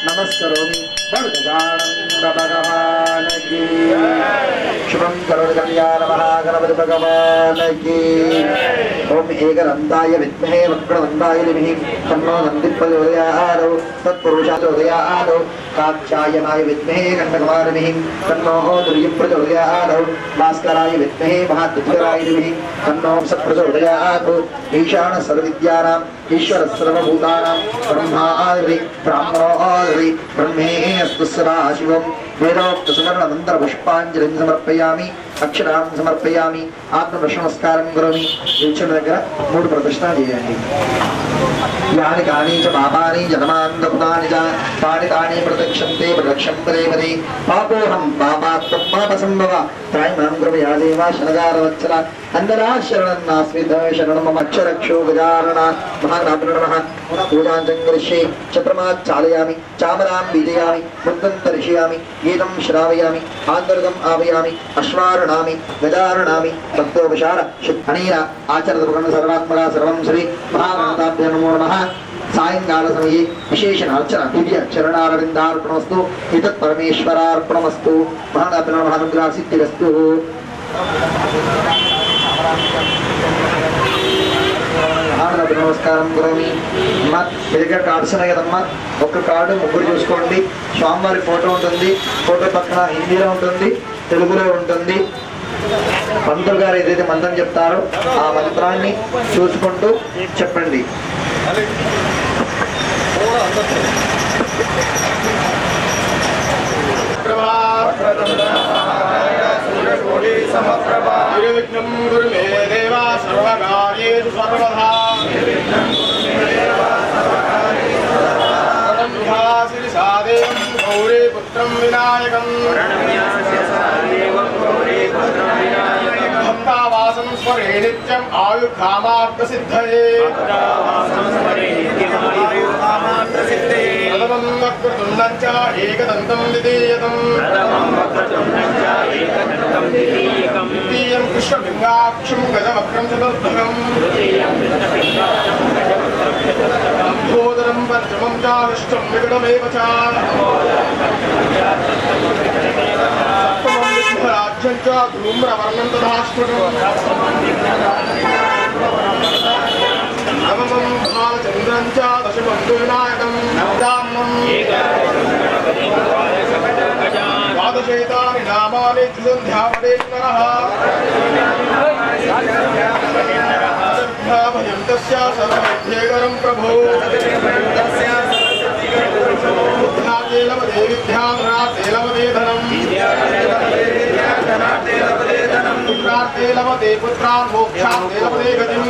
नमस्करोमि भगवान की शुभं करोति कल्याण महागणपति भगवान की ओम एकदन्ताय विद्महे वक्रतुण्डाय धीमहि तन्नो नन्दिः प्रचोदयात् तत्पुरुषाय प्रचोदयात् कात्यायनाय विद्महे गण्डकमारुतिः तन्नो दुर्यं प्रचोदयात् भास्कराय विद्महे महाद्युतिकराय धीमहि तन्नो सत्प्रचोदयात् ईशान सर्वविद्यानां ईश्वर सर्वभूतानां ब्रह्मादि ब्राह्मणोदि ब्रह्मेऽस्तु सदाशिवं वेदोक्त सुवर्ण मंत्र पुष्पांजलिं समर्पयामि अक्षरां समर्पयामि आत्मनमस्कारं करोमि निल्चुన్న దగ్గర మూడు ప్రదక్షిణాలు చేయండి यानि कानि च पापानि जन्मान्तकृतानि च तानि तानि प्रदक्षन्ते प्रदक्षं पदे पदे पापोऽहं पापात्मं पापसम्भव त्रायमां कृपया देवा शनगारवत्सल अन्नदा शरणं नास्मि शरणं मम अक्षरक्षो गजानन महागणाधिपते नमः पूजां करिष्ये चतुर्मात् चालयामि चामरां बीजयामि वृत्तं तर्शयामि गीतं श्रावयामि आन्तर्गम् आवयामि अश्वारुणामि गजारुणामि भक्तोपचार अनेन आचरणं सर्वात्मना सर्वं श्री महागणाधिपते नमो नमः सायंकाल समये विशेषण अर्चना दिव्य चरणारविंदार्पणमस्तु एतत् परमेश्वरार्पणमस्तु महागणाधिपते नमः अनुग्रहसिद्धिरस्तु నమస్కారం కరోమి మా దగ్గర కార్డ్స్ ఉన్నాయి కదమ్మా ఒక కార్డు ముగ్గురు చూసుకోండి స్వామివారి ఫోటో ఉంటుంది ఫోటో పక్కన హిందీలో ఉంటుంది తెలుగులో ఉంటుంది పంతులు గారు ఏదైతే మంత్రం చెప్తారో ఆ మంత్రాన్ని చూసుకుంటూ చెప్పండి निर्विघ्नं कुरु मे देवा सर्वकार्येषु सर्वदा श्रीसादेवं गौरी पुत्रं विनायकं भक्तावासं स्वरे नित्यं आयुर्धामार्थसिद्धये प्रथमं वक्रतुण्डं च एकदन्तं द्वितीयम् द्वितीयं कृष्णलिङ्गाक्षं गजवक्रं चतुर्थकं लम्बोदरं पञ्चमं च षष्ठं विकटमेव च सप्तमं विघ्नराज्यं च धूम्रवर्णं तथाष्टकम् नवमं भालचन्द्रं च दशमं विनायकं नवदाम्नं द्वादशेतानि नामानि त्रिसन्ध्यापदेन्नरः भयं तस्य सर्वविद्येकरं प्रभो बुद्ध्याते लभते विद्यां राते लभते धनं पुत्रार्थे लभते पुत्रान् मोक्षार्थे लभते गतिं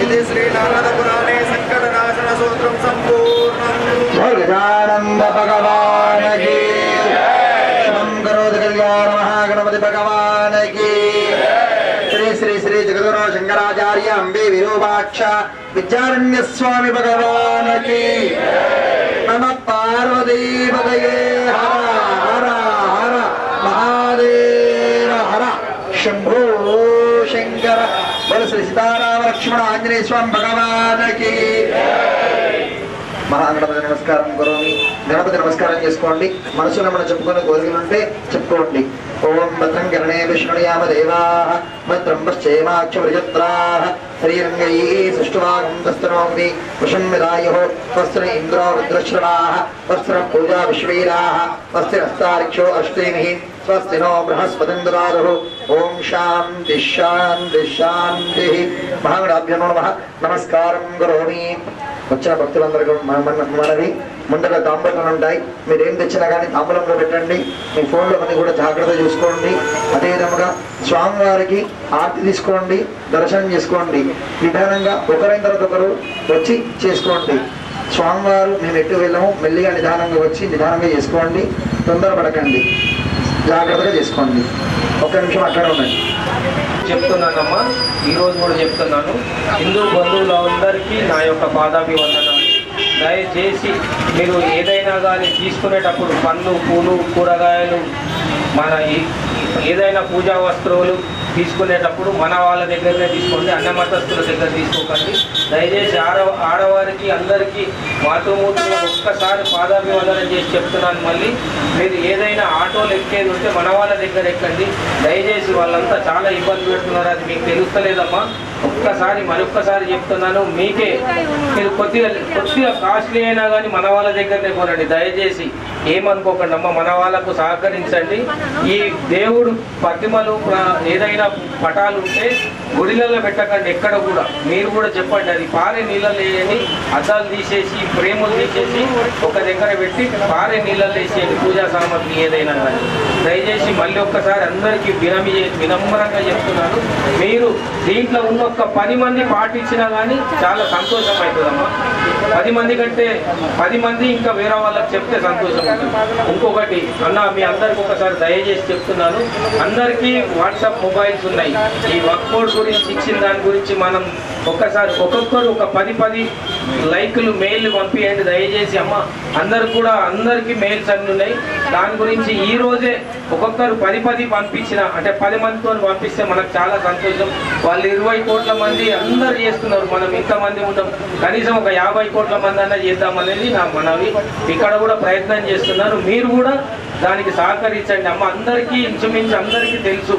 इति श्रीनारदपुराणे संकटनाशनसूत्रं सम्पूर्णम् गजानन्द भगवान की शुभं करोति कल्याण महागणपति भगवान की श्री श्री श्री जगद्गुरु शंकराचार्य अंबे विरूपाक्ष विद्यारण्य स्वामी भगवान की नमः पार्वती पतये हर हर हर महादेव हर शंभो शंकर बोल श्री सीताराम लक्ष्मण आंजनेय स्वामी भगवान की महागणपति नमस्कार करोमि गणपति नमस्कार చేసుకోండి మనసులో మనం చెప్పుకునే కోరికలు ఉంటే చెప్పుకోండి ఓం భద్రం కర్ణే విష్ణుయామ దేవాః భద్రం పశ్చేమాక్షవ్రజత్రాః శ్రీరంగైః సుష్ఠువాగం దస్తనోగ్ని వశం విదాయుః స్వస్తి ఇంద్రో రుద్రశ్రవాः స్వస్తి పూజా విశ్వైరాः స్వస్తి హస్తారిక్షో అశ్వినిః స్వస్తి నో బృహస్పతింద్రాదుః ఓం శాంతి శాంతి శాంతి. మహాగణాభ్యో నమః. నమస్కారం కరోమి. వచ్చిన భక్తులందరికీ మనవి, ముందర తాంబూలాలు ఉంటాయి, మీరేం తెచ్చినా కానీ తాంబూలంలో పెట్టండి. మీ ఫోన్లో అన్ని కూడా జాగ్రత్త చూసుకోండి. అదేవిధంగా స్వామివారికి ఆర్తి తీసుకోండి, దర్శనం చేసుకోండి. నిదానంగా ఒకరైన తర్వాత ఒకరు వచ్చి చేసుకోండి. స్వామివారు మేము ఎటు వెళ్ళాము, మెల్లిగా నిదానంగా వచ్చి నిదానంగా చేసుకోండి. తొందరపడకండి, జాగ్రత్తగా చేసుకోండి. ఒక్క నిమిషం అక్కడ ఉండండి. చెప్తున్నానమ్మా, ఈరోజు కూడా చెప్తున్నాను, హిందూ బంధువులందరికీ నా యొక్క పాదాభివందనాలు. దయచేసి మీరు ఏదైనా కానీ తీసుకునేటప్పుడు పండ్లు, పూలు, కూరగాయలు, మన ఏదైనా పూజా వస్తువులు తీసుకునేటప్పుడు మన వాళ్ళ దగ్గరనే తీసుకోండి, అన్నమతస్తుల దగ్గర తీసుకోకండి. దయచేసి ఆడవారికి అందరికీ మాతృమూర్తులు ఒక్కసారి పాదాభివందనం చేసి చెప్తున్నాను. మళ్ళీ మీరు ఏదైనా ఆటోలు ఎక్కేది ఉంటే మన వాళ్ళ దగ్గర ఎక్కండి. దయచేసి వాళ్ళంతా చాలా ఇబ్బంది పెడుతున్నారు, అది మీకు తెలుస్తలేదమ్మా. ఒక్కసారి మరొక్కసారి చెప్తున్నాను, మీకే మీరు కొద్దిగా కాస్ట్లీ అయినా కానీ మన వాళ్ళ దగ్గరనే కొనండి. దయచేసి ఏమనుకోకండి అమ్మ, మన వాళ్ళకు సహకరించండి. ఈ దేవుడు ప్రతిమలు ఏదైనా పటాలు ఉంటే గుడిలలో పెట్టకండి ఎక్కడ కూడా. మీరు కూడా చెప్పండి, అది పారే నీళ్ళలో వేయండి, అద్దాలు తీసేసి ప్రేమలు తీసేసి ఒక దగ్గర పెట్టి పారే నీళ్ళలో వేసేయండి పూజా సామాగ్రి ఏదైనా కానీ. దయచేసి మళ్ళీ ఒక్కసారి అందరికీ వినమ్రంగా చెప్తున్నాను, మీరు దీంట్లో ఉన్న ఒక్క 10 మంది పాటించినా కానీ చాలా సంతోషం అవుతుందమ్మా. 10 మంది కంటే 10 మంది ఇంకా వేరే వాళ్ళకి చెప్తే సంతోషం ఉంటుంది. ఇంకొకటి అన్న, మీ అందరికి ఒకసారి దయచేసి చెప్తున్నాను, అందరికీ వాట్సాప్ మొబైల్స్ ఉన్నాయి. ఈ వర్క్ బోర్డ్ గురించి ఇచ్చిన దాని గురించి మనం ఒక్కసారి ఒక్కొక్కరు ఒక 10 లైకులు మెయిల్ పంపించండి దయచేసి అమ్మ. అందరికీ మెయిల్స్ అన్నీ ఉన్నాయి. దాని గురించి ఈ రోజే ఒక్కొక్కరు 10 పంపించిన, అంటే 10 మందితో పంపిస్తే మనకు చాలా సంతోషం. వాళ్ళు 20 కోట్ల మంది అందరు చేస్తున్నారు, మనం ఇంతమంది ఉంటాం, కనీసం ఒక 50 కోట్ల మంది అన్నా చేద్దామనేది నా మనవి. ఇక్కడ కూడా ప్రయత్నం చేస్తున్నారు, మీరు కూడా దానికి సహకరించండి అమ్మ. అందరికీ ఇంచుమించు అందరికీ తెలుసు.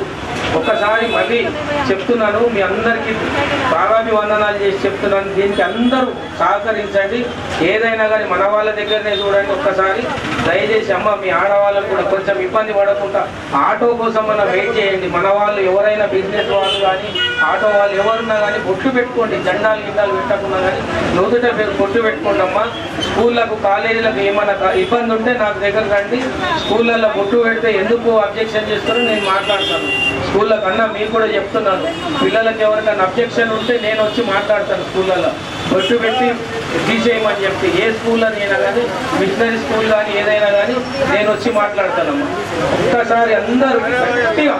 ఒక్కసారి మళ్ళీ చెప్తున్నాను, మీ అందరికీ పాదాభివందనాలు చేసి చెప్తున్నాను, దీనికి అందరూ సహకరించండి. ఏదైనా కానీ మన వాళ్ళ దగ్గరనే చూడండి. ఒక్కసారి దయచేసి అమ్మ, మీ ఆడవాళ్ళకు కూడా కొంచెం ఇబ్బంది పడకుండా ఆటో కోసం మనం వెయిట్ చేయండి. మన వాళ్ళు ఎవరైనా బిజినెస్ వాళ్ళు కానీ ఆటో వాళ్ళు ఎవరున్నా కానీ బొట్టు పెట్టుకోండి, గిండాలు పెట్టకుండా కానీ నుదుట బొట్టు పెట్టుకోండి అమ్మ. స్కూళ్ళకు కాలేజీలకు ఏమైనా ఇబ్బంది ఉంటే నాకు దగ్గర రండి. స్కూళ్ళల్లో బొట్టు పెడితే ఎందుకు అబ్జెక్షన్ చేస్తారో నేను మాట్లాడతాను. స్కూళ్ళ కన్నా మీకు కూడా చెప్తున్నాను, పిల్లలకి ఎవరికైనా అబ్జెక్షన్ ఉంటే నేను వచ్చి మాట్లాడతాను. స్కూళ్ళల్లో బొట్టు పెట్టి తీసేయమని చెప్పి ఏ స్కూల్లో అయినా కానీ, మిషనరీ స్కూల్ కానీ ఏదైనా కానీ నేను వచ్చి మాట్లాడతానమ్మా. ఒక్కసారి అందరూ గట్టిగా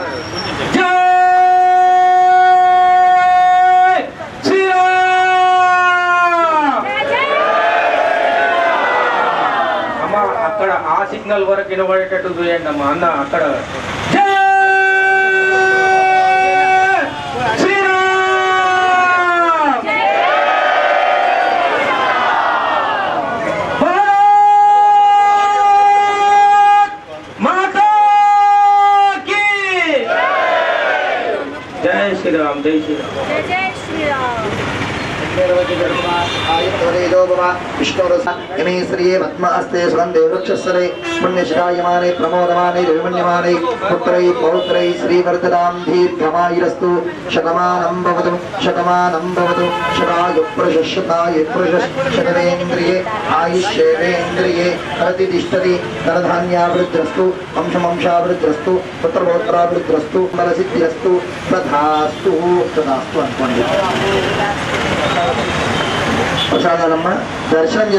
అమ్మా, అక్కడ ఆ సిగ్నల్ వరకు వినబడేటట్టు చూయండి అమ్మా. అన్న అక్కడ జై శ్రీరామ్, జై శ్రీరామ్, జై శ్రీరామ్. इमे श्रिये पद्मास्ते सुगन्धे वृक्षस्वरे पुण्यश्रायमाने प्रमोदमाने रविमन्यमाने पुत्रै पौत्रै श्रीवर्धनां दीर्घमायुरस्तु शतमानं भवतु शतमानं भवतु शतायुः शतवेन्द्रिये आयुष्येवेन्द्रिये प्रतिष्ठति धनधान्यावृद्धिरस्तु वंशवंशावृद्धिरस्तु पुत्रपौत्रावृद्धिरस्तु बलसिद्धिरस्तु तथास्तु तथास्तु అనుకోండి. ప్రసాదాలమ్మ దర్శనం